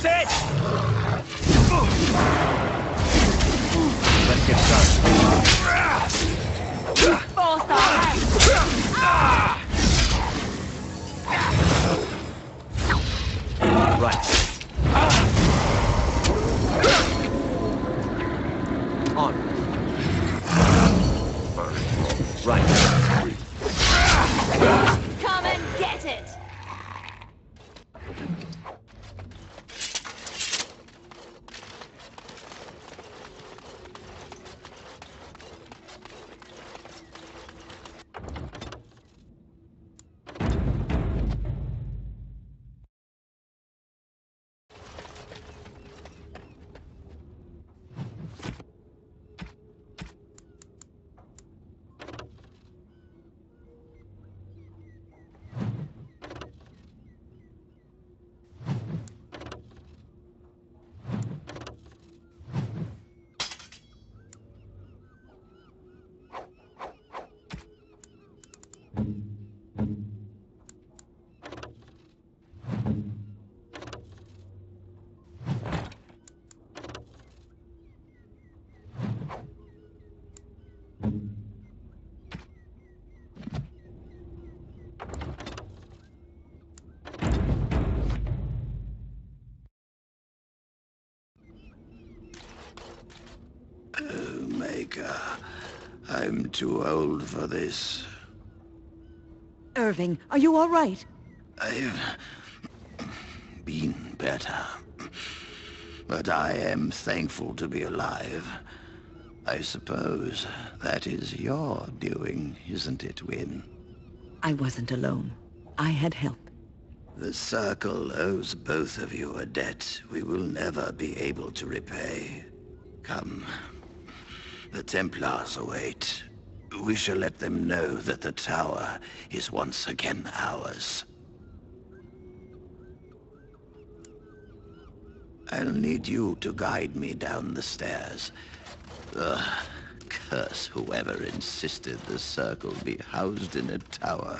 That's it! Let's get started. Force our hand. Right. On. First. Right. Come and get it. Maker, I'm too old for this. Irving, are you all right? I've been better. But I am thankful to be alive. I suppose that is your doing, isn't it, Wynne? I wasn't alone. I had help. The Circle owes both of you a debt we will never be able to repay. Come. The Templars await. We shall let them know that the tower is once again ours. I'll need you to guide me down the stairs. Curse whoever insisted the Circle be housed in a tower.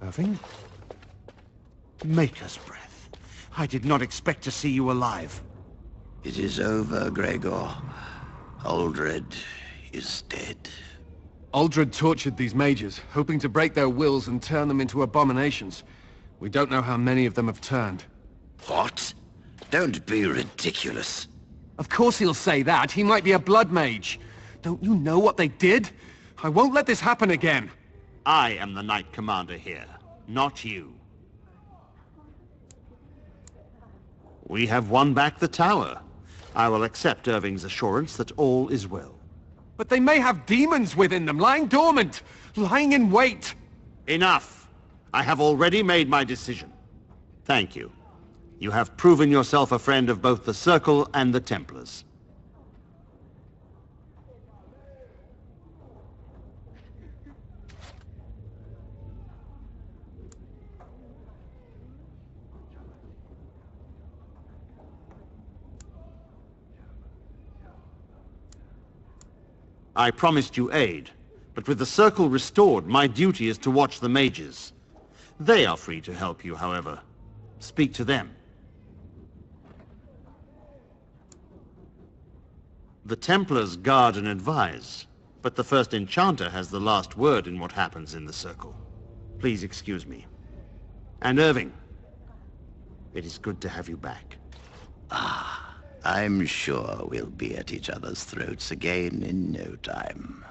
Irving? Maker's breath. I did not expect to see you alive. It is over, Gregor. Aldred is dead. Aldred tortured these mages, hoping to break their wills and turn them into abominations. We don't know how many of them have turned. What? Don't be ridiculous. Of course he'll say that. He might be a blood mage. Don't you know what they did? I won't let this happen again. I am the Knight Commander here, not you. We have won back the tower. I will accept Irving's assurance that all is well. But they may have demons within them, lying dormant, lying in wait. Enough! I have already made my decision. Thank you. You have proven yourself a friend of both the Circle and the Templars. I promised you aid, but with the Circle restored, my duty is to watch the mages. They are free to help you, however. Speak to them. The Templars guard and advise, but the First Enchanter has the last word in what happens in the Circle. Please excuse me. And Irving, it is good to have you back. I'm sure we'll be at each other's throats again in no time.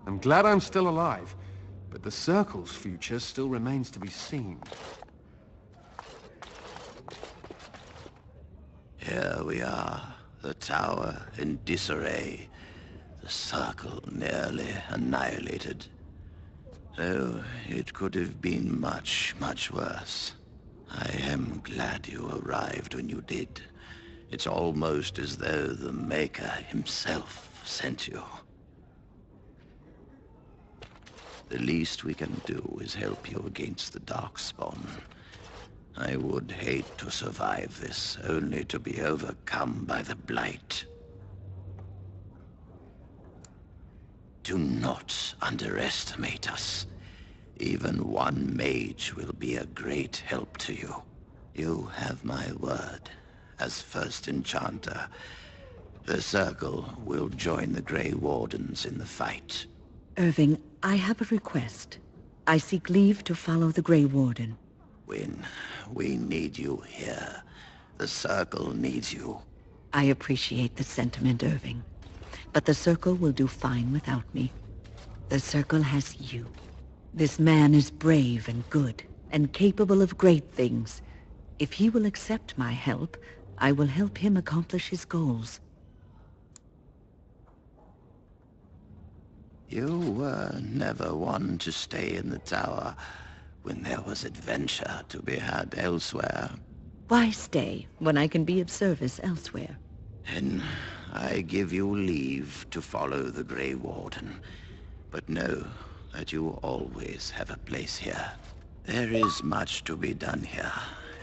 I'm glad I'm still alive, but the Circle's future still remains to be seen. Here we are, the tower in disarray, the Circle nearly annihilated. Though it could have been much, much worse. I am glad you arrived when you did. It's almost as though the Maker himself sent you. The least we can do is help you against the Darkspawn. I would hate to survive this, only to be overcome by the Blight. Do not underestimate us. Even one mage will be a great help to you. You have my word. As first enchanter, the Circle will join the Grey Wardens in the fight. Irving, I have a request. I seek leave to follow the Grey Warden. Wynne, we need you here. The Circle needs you. I appreciate the sentiment, Irving. But the Circle will do fine without me. The Circle has you. This man is brave and good, and capable of great things. If he will accept my help, I will help him accomplish his goals. You were never one to stay in the tower when there was adventure to be had elsewhere. Why stay when I can be of service elsewhere? Then I give you leave to follow the Grey Warden. But know that you always have a place here. There is much to be done here,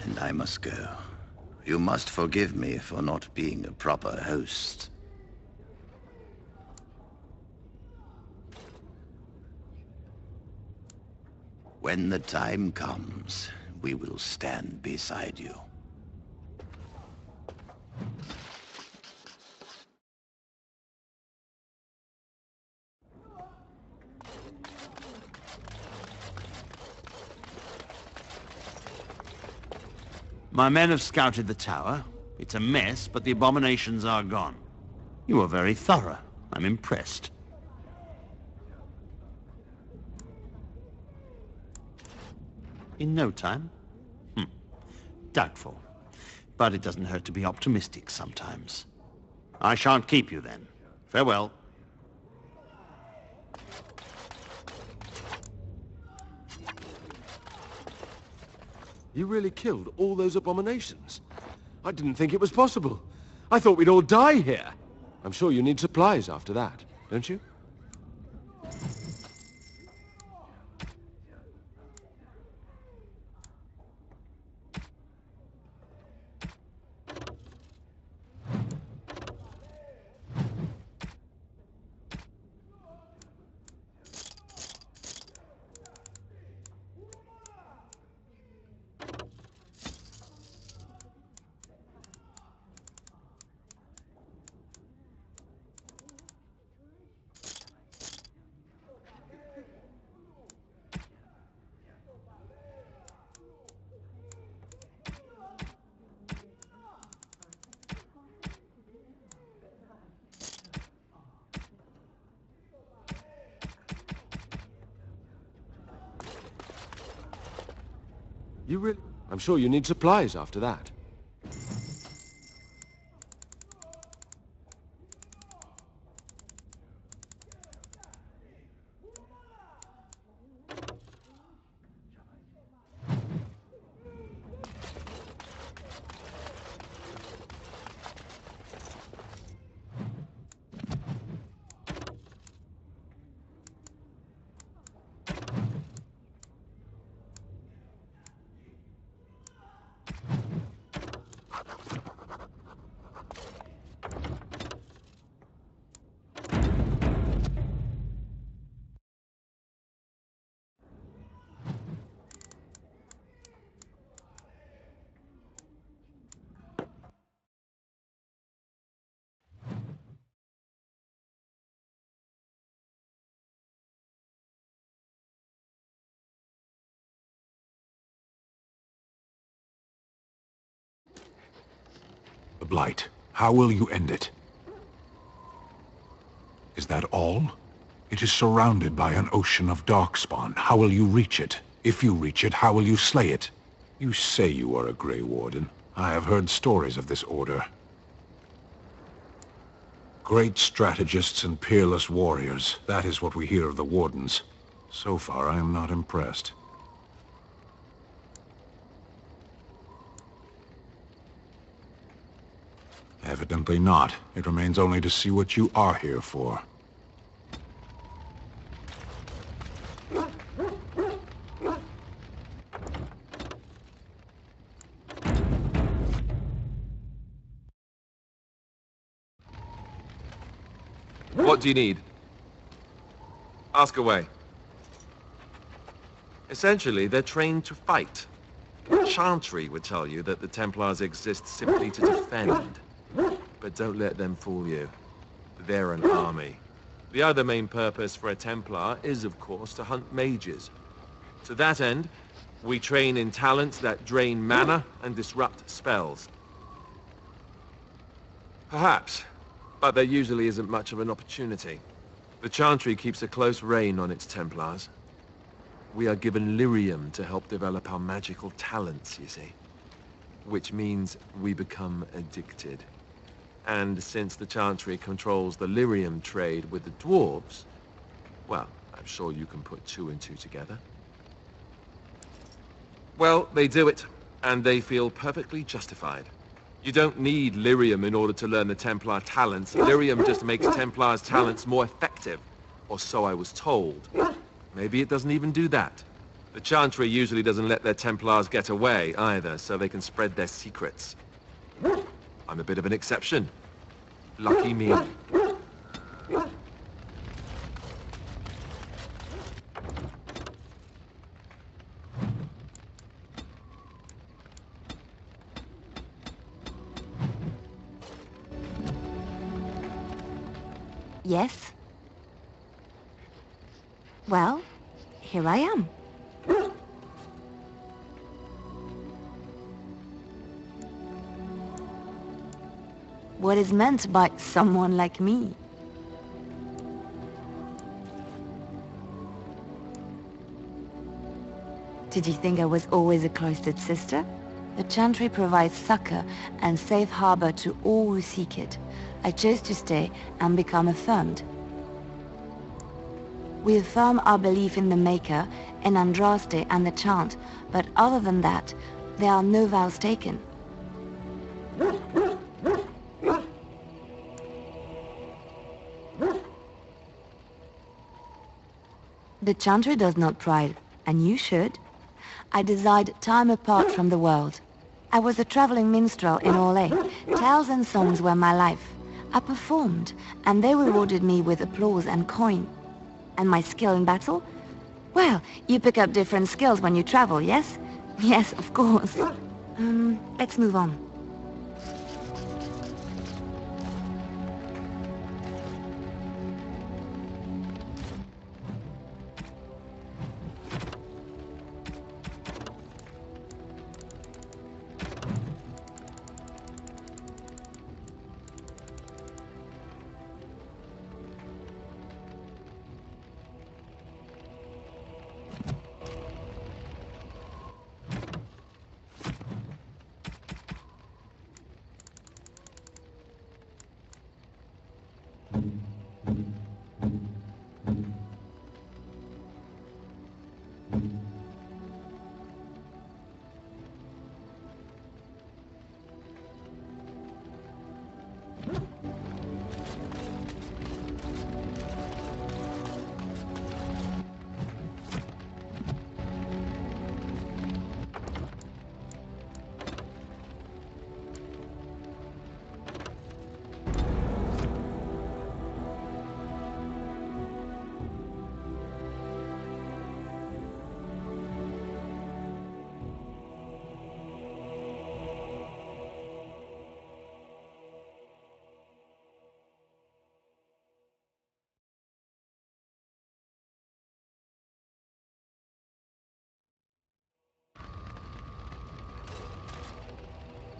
and I must go. You must forgive me for not being a proper host. When the time comes, we will stand beside you. My men have scouted the tower. It's a mess, but the abominations are gone. You are very thorough. I'm impressed. In no time? Doubtful. But it doesn't hurt to be optimistic sometimes. I shan't keep you then. Farewell. You really killed all those abominations? I didn't think it was possible. I thought we'd all die here. I'm sure you need supplies after that, don't you? You really... I'm sure you need supplies after that. The Blight. How will you end it? Is that all? It is surrounded by an ocean of Darkspawn. How will you reach it? If you reach it, how will you slay it? You say you are a Grey Warden. I have heard stories of this order. Great strategists and peerless warriors. That is what we hear of the Wardens. So far, I am not impressed. Evidently not. It remains only to see what you are here for. What do you need? Ask away. Essentially, they're trained to fight. Chantry would tell you that the Templars exist simply to defend. But don't let them fool you. They're an army. The other main purpose for a Templar is, of course, to hunt mages. To that end, we train in talents that drain mana and disrupt spells. Perhaps, but there usually isn't much of an opportunity. The Chantry keeps a close rein on its Templars. We are given lyrium to help develop our magical talents, you see. Which means we become addicted. And since the Chantry controls the lyrium trade with the dwarves, well, I'm sure you can put two and two together. Well, they do it, and they feel perfectly justified. You don't need lyrium in order to learn the Templar talents. Lyrium just makes Templars' talents more effective, or so I was told. Maybe it doesn't even do that. The Chantry usually doesn't let their Templars get away either, so they can spread their secrets. I'm a bit of an exception. Lucky me. Yes? Well, here I am. What is meant by someone like me? Did you think I was always a cloistered sister? The Chantry provides succor and safe harbor to all who seek it. I chose to stay and become affirmed. We affirm our belief in the Maker, in Andraste and the Chant, but other than that, there are no vows taken. The Chantry does not pride, and you should. I desired time apart from the world. I was a traveling minstrel in Orlais. Tales and songs were my life. I performed, and they rewarded me with applause and coin. And my skill in battle? Well, you pick up different skills when you travel, yes? Yes, of course. Let's move on.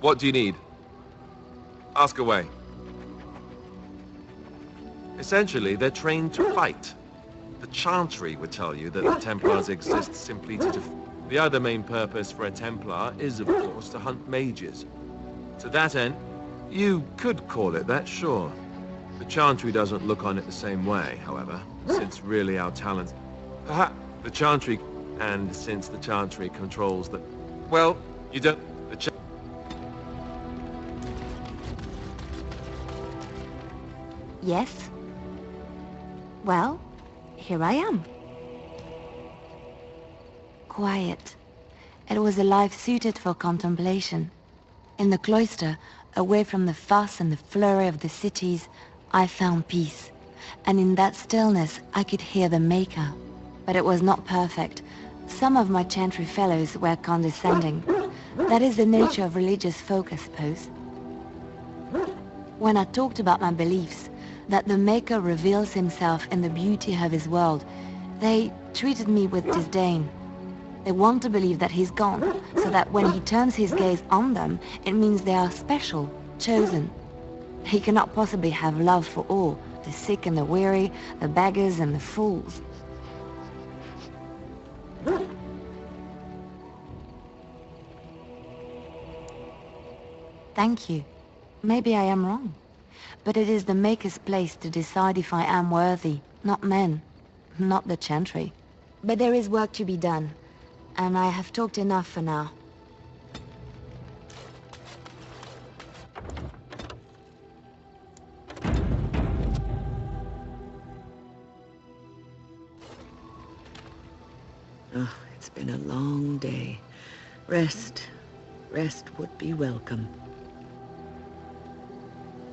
What do you need? Ask away. Essentially, they're trained to fight. The Chantry would tell you that the Templars exist simply to The other main purpose for a Templar is, of course, to hunt mages. To that end, you could call it that, sure. The Chantry doesn't look on it the same way, however, since really our talent... Perhaps the Chantry... And since the Chantry controls the... Well, you don't... Yes? Well, here I am. Quiet. It was a life suited for contemplation. In the cloister, away from the fuss and the flurry of the cities, I found peace. And in that stillness, I could hear the Maker. But it was not perfect. Some of my chantry fellows were condescending. That is the nature of religious folk, I suppose. When I talked about my beliefs, that the Maker reveals himself in the beauty of his world, they treated me with disdain. They want to believe that he's gone, so that when he turns his gaze on them, it means they are special, chosen. He cannot possibly have love for all, the sick and the weary, the beggars and the fools. Thank you. Maybe I am wrong. But it is the Maker's place to decide if I am worthy, not men, not the Chantry. But there is work to be done, and I have talked enough for now. Oh, it's been a long day. Rest would be welcome.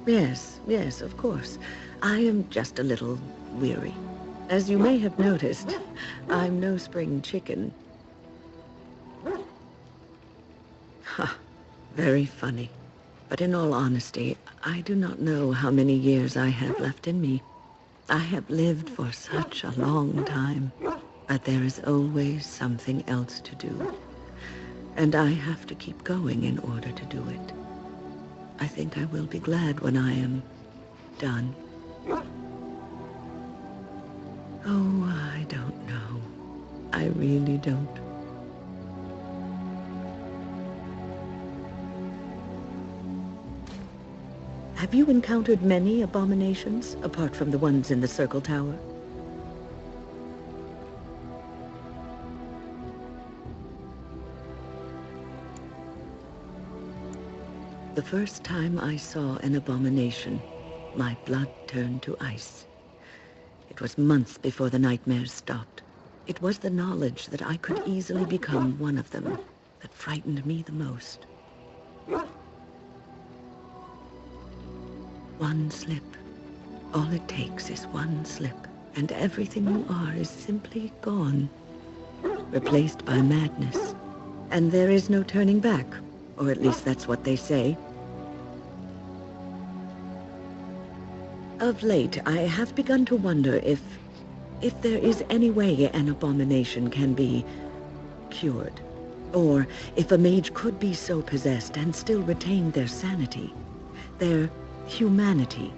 Yes, of course. I am just a little weary. As you may have noticed, I'm no spring chicken. Ha, very funny. But in all honesty, I do not know how many years I have left in me. I have lived for such a long time, but there is always something else to do. And I have to keep going in order to do it. I think I will be glad when I am done. Oh, I don't know. I really don't. Have you encountered many abominations, apart from the ones in the Circle Tower? The first time I saw an abomination, my blood turned to ice. It was months before the nightmares stopped. It was the knowledge that I could easily become one of them that frightened me the most. One slip. All it takes is one slip, and everything you are is simply gone, replaced by madness. And there is no turning back. Or at least that's what they say. Of late, I have begun to wonder if there is any way an abomination can be cured. Or if a mage could be so possessed and still retain their sanity, their humanity.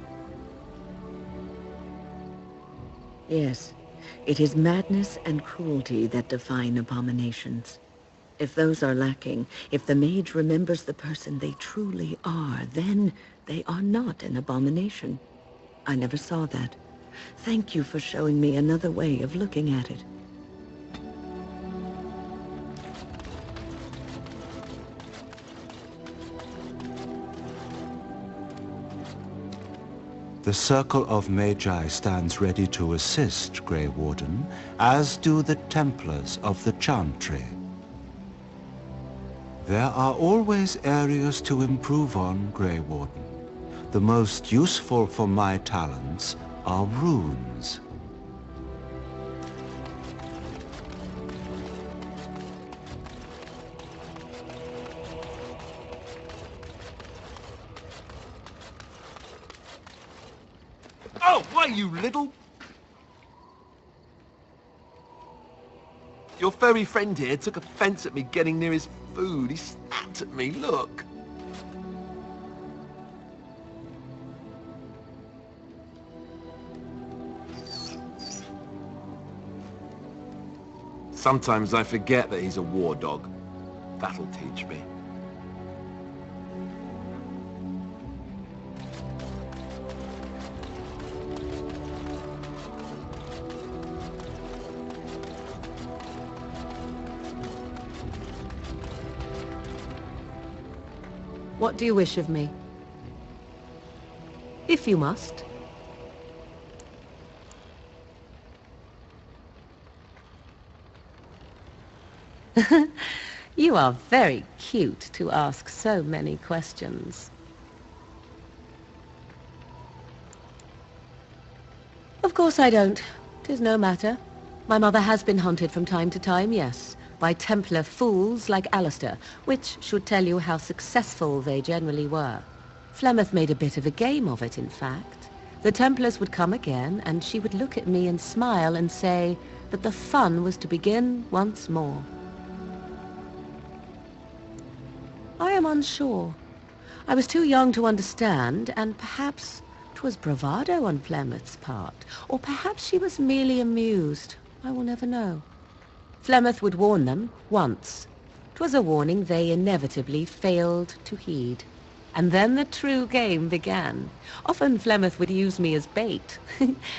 Yes, it is madness and cruelty that define abominations. If those are lacking, if the mage remembers the person they truly are, then they are not an abomination. I never saw that. Thank you for showing me another way of looking at it. The Circle of Magi stands ready to assist, Grey Warden, as do the Templars of the Chantry. There are always areas to improve on, Grey Warden. The most useful for my talents are runes. Oh, why, you little... Your furry friend here took offense at me getting near his food. He snapped at me, look. Sometimes I forget that he's a war dog. That'll teach me. What do you wish of me? If you must. You are very cute to ask so many questions. Of course I don't. 'Tis no matter. My mother has been hunted from time to time, yes, by Templar fools like Alistair, which should tell you how successful they generally were. Flemeth made a bit of a game of it, in fact. The Templars would come again, and she would look at me and smile and say that the fun was to begin once more. I am unsure. I was too young to understand, and perhaps 'twas bravado on Flemeth's part, or perhaps she was merely amused. I will never know. Flemeth would warn them once. 'Twas a warning they inevitably failed to heed. And then the true game began. Often Flemeth would use me as bait,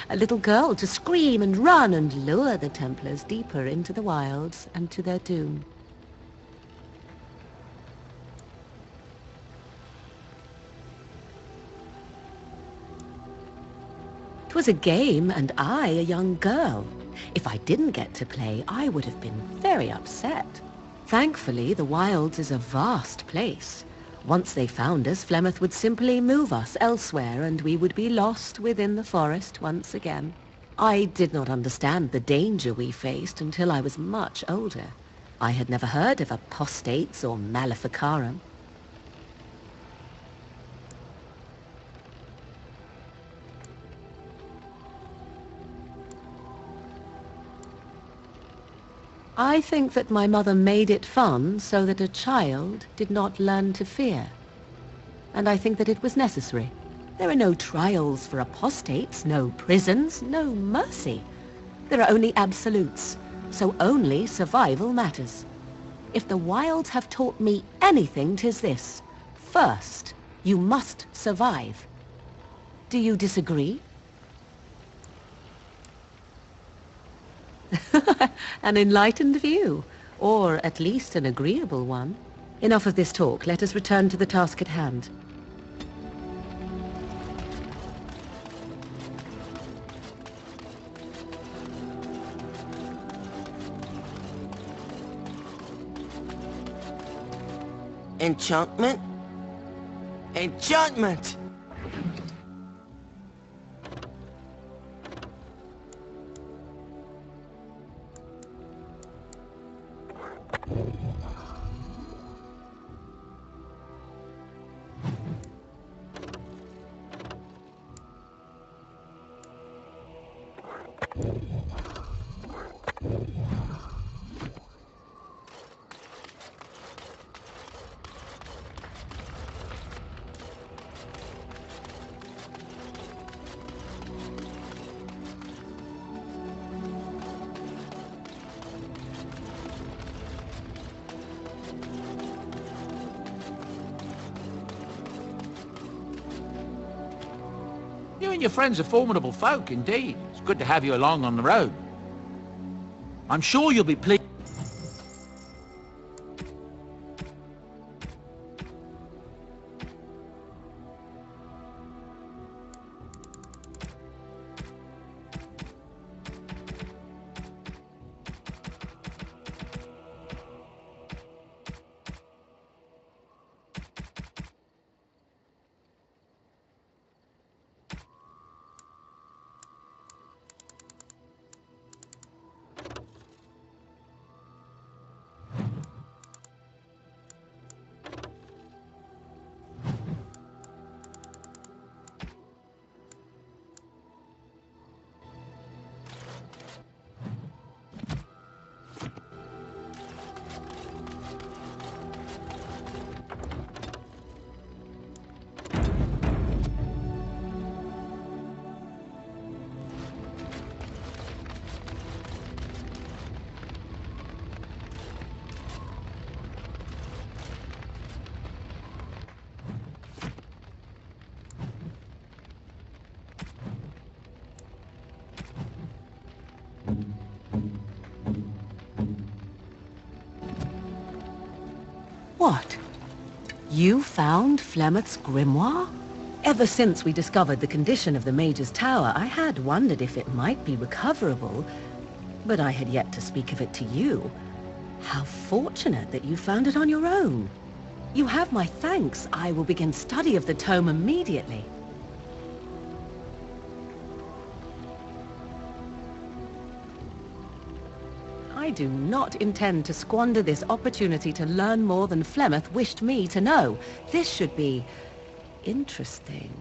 a little girl to scream and run and lure the Templars deeper into the wilds and to their doom. 'Twas a game, and I a young girl. If I didn't get to play, I would have been very upset. Thankfully, the wilds is a vast place. Once they found us, Flemeth would simply move us elsewhere, and we would be lost within the forest once again. I did not understand the danger we faced until I was much older. I had never heard of apostates or maleficarum. I think that my mother made it fun so that a child did not learn to fear. And I think that it was necessary. There are no trials for apostates, no prisons, no mercy. There are only absolutes, so only survival matters. If the wilds have taught me anything, 'tis this. First, you must survive. Do you disagree? An enlightened view, or at least an agreeable one. Enough of this talk. Let us return to the task at hand. Enchantment? Enchantment! You and your friends are formidable folk, indeed. It's good to have you along on the road. I'm sure you'll be pleased. What? You found Flemeth's grimoire? Ever since we discovered the condition of the Mage's Tower, I had wondered if it might be recoverable, but I had yet to speak of it to you. How fortunate that you found it on your own. You have my thanks. I will begin study of the tome immediately. I do not intend to squander this opportunity to learn more than Flemeth wished me to know. This should be interesting.